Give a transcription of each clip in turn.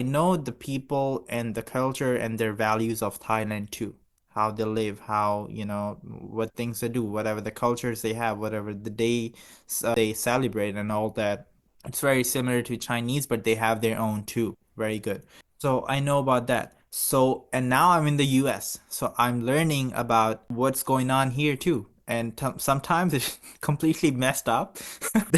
I know the people and the culture and their values of Thailand too. How they live, how, what things they do, whatever the cultures they have, whatever the day they celebrate and all that. It's very similar to Chinese, but they have their own too. Very good. So I know about that. So, and now I'm in the US. So I'm learning about what's going on here too. And t sometimes it's completely messed up.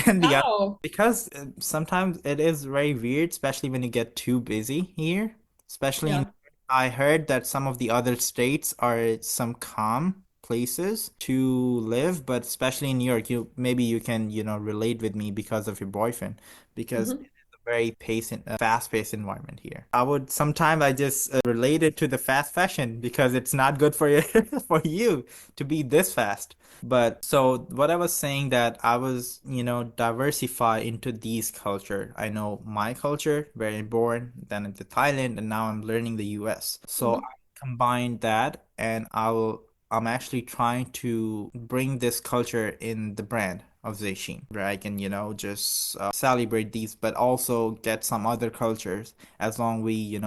Then the other, Oh, because sometimes it is very weird, especially when you get too busy here. Especially in, yeah. I heard that some of the other states are some calm places to live, but especially in New York, maybe you can, relate with me because of your boyfriend, because Mhm. very fast-paced environment here. I just relate it to the fast fashion because it's not good for you for you to be this fast. But so what I was saying that I was, diversify into these culture. I know my culture, very born, then into Thailand, and now I'm learning the US. So I Mhm. combined that and I'm actually trying to bring this culture in the brand of Zeishin, where I can, just celebrate these, but also get some other cultures as long we,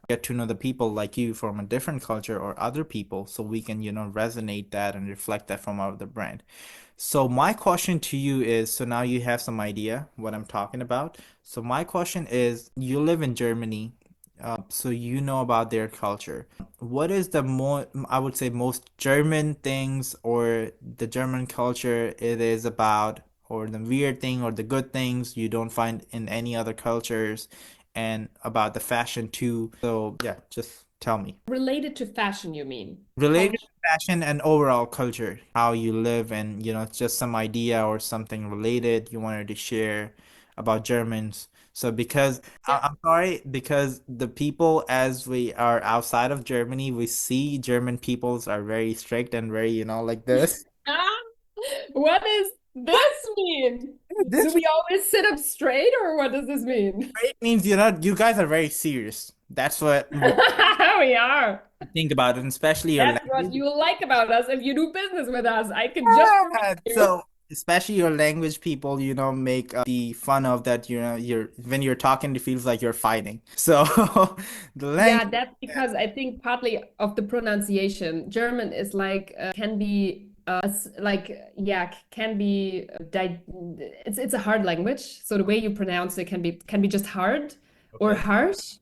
get to know the people like you from a different culture or other people, so we can, resonate that and reflect that from our other brand. So my question to you is, so now you have some idea what I'm talking about. So my question is, you live in Germany, so you know about their culture. What is the more, I would say, most German things or the German culture it is about, or the weird thing or the good things you don't find in any other cultures, and about the fashion too. So yeah, just tell me. Related to fashion, you mean? Related Culture. to fashion and overall culture, how you live, and just some idea or something related you wanted to share about Germans. So because Yeah. I'm sorry, because the people as we are outside of Germany, we see German peoples are very strict and very, like this. Ah, what does this mean? Do This we always sit up straight, or what does this mean? right means you guys are very serious. That's what We are. I think about it, and especially your That's what language. you like about us if you do business with us. I can just Yeah, tell you. so especially your language people, make the fun of that, you're when you're talking, it feels like you're fighting. So the Yeah, language, that's because I think partly of the pronunciation. German is like can be yeah, can be di it's a hard language. So the way you pronounce it can be just hard or okay. harsh.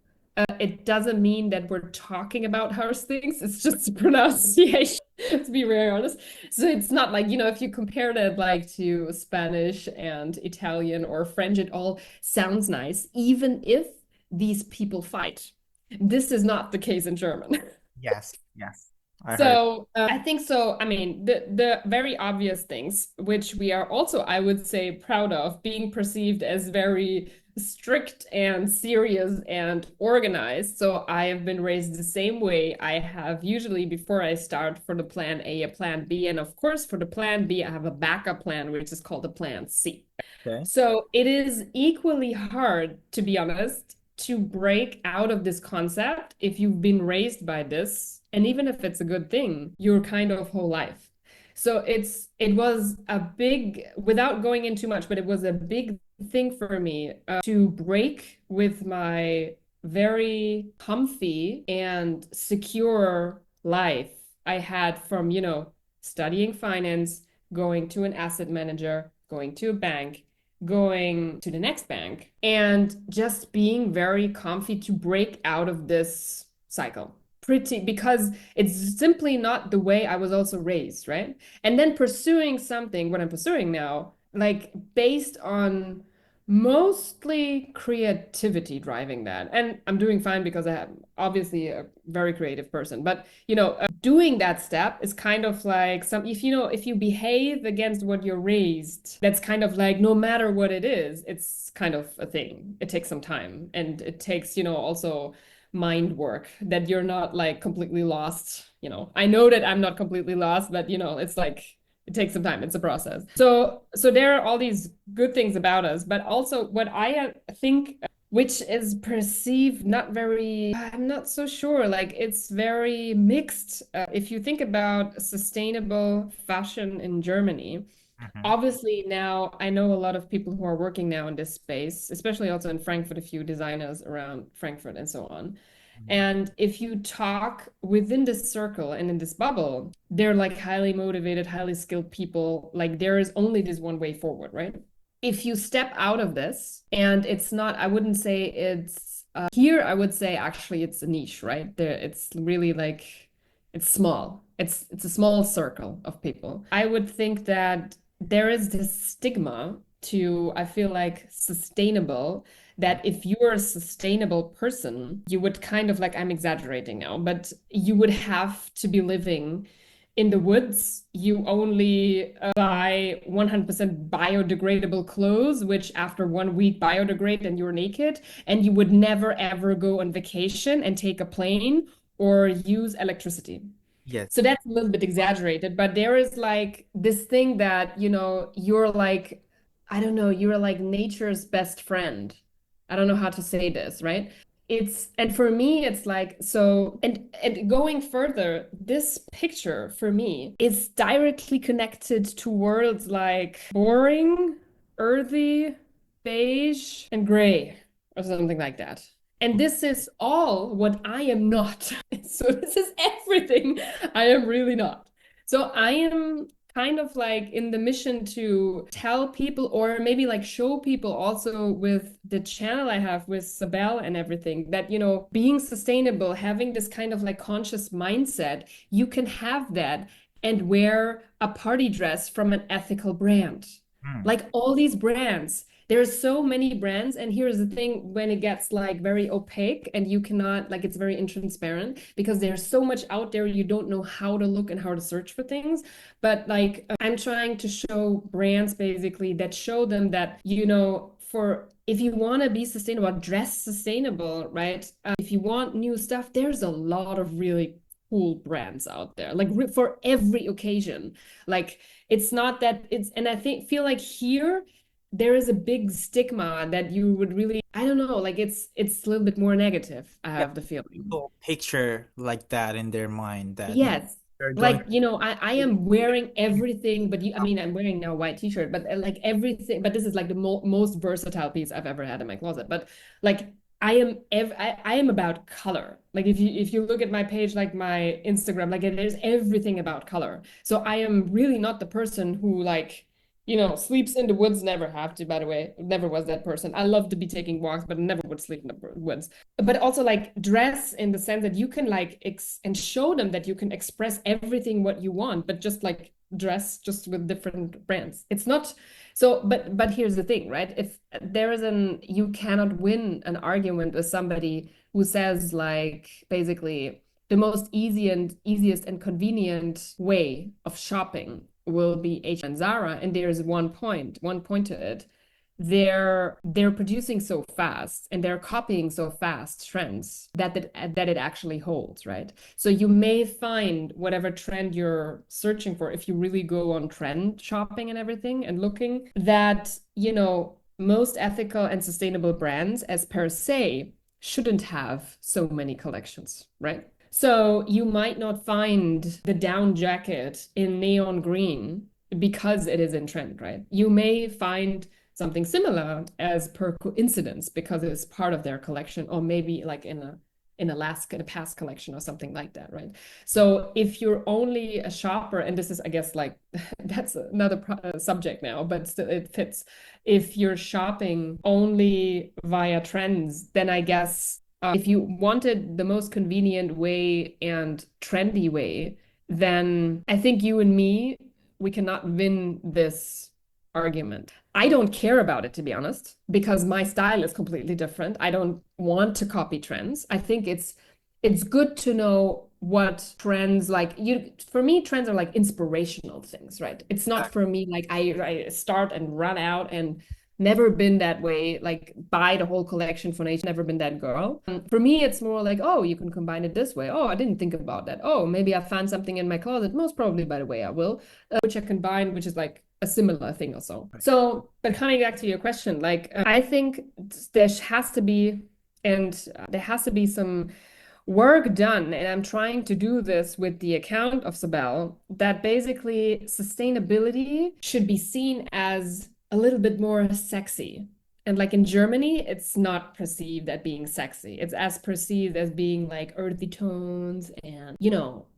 It doesn't mean that we're talking about harsh things. It's just the pronunciation, to be very honest. So it's not like, if you compare that like to Spanish and Italian or French, it all sounds nice, even if these people fight. This is not the case in German. Yes, yes, I heard. So I think so. I mean, the very obvious things, which we are also, I would say, proud of, being perceived as very strict and serious and organized. So I have been raised the same way. I have usually, before I start for the plan A, a plan B, and of course for the plan B, I have a backup plan, which is called the plan C. Okay. So it is equally hard, to be honest, to break out of this concept if you've been raised by this, and even if it's a good thing, your kind of whole life. So it was a big, without going in too much, but it was a big thing for me to break with my very comfy and secure life I had from, studying finance, going to an asset manager, going to a bank, going to the next bank, and just being very comfy to break out of this cycle. Pretty, because it's simply not the way I was also raised, right? And then pursuing something, what I'm pursuing now, like based on mostly creativity driving that. And I'm doing fine because I am obviously a very creative person. But, doing that step is kind of like some, if you behave against what you're raised, that's kind of like no matter what it is, it's kind of a thing. It takes some time and it takes, also mind work that you're not like completely lost. I know that I'm not completely lost, but it's like it takes some time. It's a process. So there are all these good things about us, but also what I think which is perceived not very, I'm not so sure. Like it's very mixed. If you think about sustainable fashion in Germany, Hmm. Obviously, now I know a lot of people who are working now in this space, especially also in Frankfurt, a few designers around Frankfurt and so on. And if you talk within this circle and in this bubble, they're like highly motivated, highly skilled people. Like there is only this one way forward, right? If you step out of this, and it's not, I wouldn't say it's here, I would say actually it's a niche, right? There, it's really like it's small. It's a small circle of people. I would think that there is this stigma to, I feel like, sustainable, that if you're a sustainable person, you would kind of like, I'm exaggerating now, but you would have to be living in the woods. You only buy 100% biodegradable clothes, which after 1 week biodegrade and you're naked, and you would never ever go on vacation and take a plane or use electricity. Yes. So that's a little bit exaggerated, but there is like this thing that, you're like, I don't know, you're like nature's best friend. I don't know how to say this, right? And for me, it's like, so, and going further, this picture for me is directly connected to words like boring, earthy, beige, and gray, or something like that. And this is all what I am not. So this is everything I am really not. So I am kind of like in the mission to tell people, or maybe like show people also with the channel I have with Sabelle and everything, that, being sustainable, having this kind of like conscious mindset, you can have that and wear a party dress from an ethical brand. Mm. Like all these brands, there's so many brands, and here's the thing, when it gets like very opaque and you cannot, like, it's very intransparent because there's so much out there, you don't know how to look and how to search for things. But like I'm trying to show brands basically that show them that, for if you want to be sustainable, dress sustainable, right? If you want new stuff, there's a lot of really cool brands out there, like for every occasion. Like it's not that it's, and I think feel like here there is a big stigma that you would really, I don't know, like it's a little bit more negative, I Yeah. have the feeling. People picture like that in their mind that Yes. they're going. Like, I am wearing everything, but I mean, I'm wearing now a white t-shirt, but like everything, but this is like the most versatile piece I've ever had in my closet. But like, I am about color. Like if you look at my page, like my Instagram, like there's everything about color. So I am really not the person who like, sleeps in the woods, never have to, by the way, never was that person. I love to be taking walks, but never would sleep in the woods. But also like dress in the sense that you can like and show them that you can express everything what you want, but just like dress just with different brands. It's not so, but here's the thing, right? If there is you cannot win an argument with somebody who says like basically the most easiest and convenient way of shopping will be H and Zara, and there's one point to it. They're producing so fast and they're copying so fast trends that it actually holds, right? So you may find whatever trend you're searching for, if you really go on trend shopping and everything and looking, that most ethical and sustainable brands as per se shouldn't have so many collections, right? So you might not find the down jacket in neon green because it is in trend, right? You may find something similar as per coincidence because it's part of their collection, or maybe like in Alaska, in a past collection or something like that, right? So if you're only a shopper, and this is, I guess, like that's another subject now, but still it fits. If you're shopping only via trends, then I guess if you wanted the most convenient way and trendy way, then I think you and me, we cannot win this argument. I don't care about it, to be honest, because my style is completely different. I don't want to copy trends. I think it's good to know what trends, like, for me trends are like inspirational things, right? It's not for me like I start and run out, and never been that way, like buy the whole collection for nation, never been that girl. For me it's more like, oh, you can combine it this way, oh, I didn't think about that, oh, maybe I found something in my closet, most probably, by the way, I will, which I combine, which is like a similar thing also. So, but coming back to your question, like I think there has to be, and there has to be some work done, and I'm trying to do this with the account of Sabelle, that basically sustainability should be seen as a little bit more sexy. And like in Germany, it's not perceived as being sexy. It's as perceived as being like earthy tones and,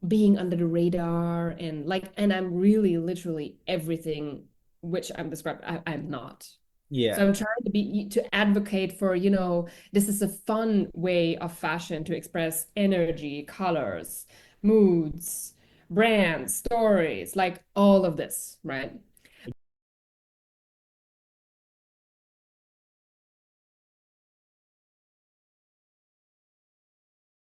being under the radar and and I'm really literally everything which I'm describing, I'm not. Yeah. So I'm trying to advocate for, this is a fun way of fashion to express energy, colors, moods, brands, stories, like all of this, right?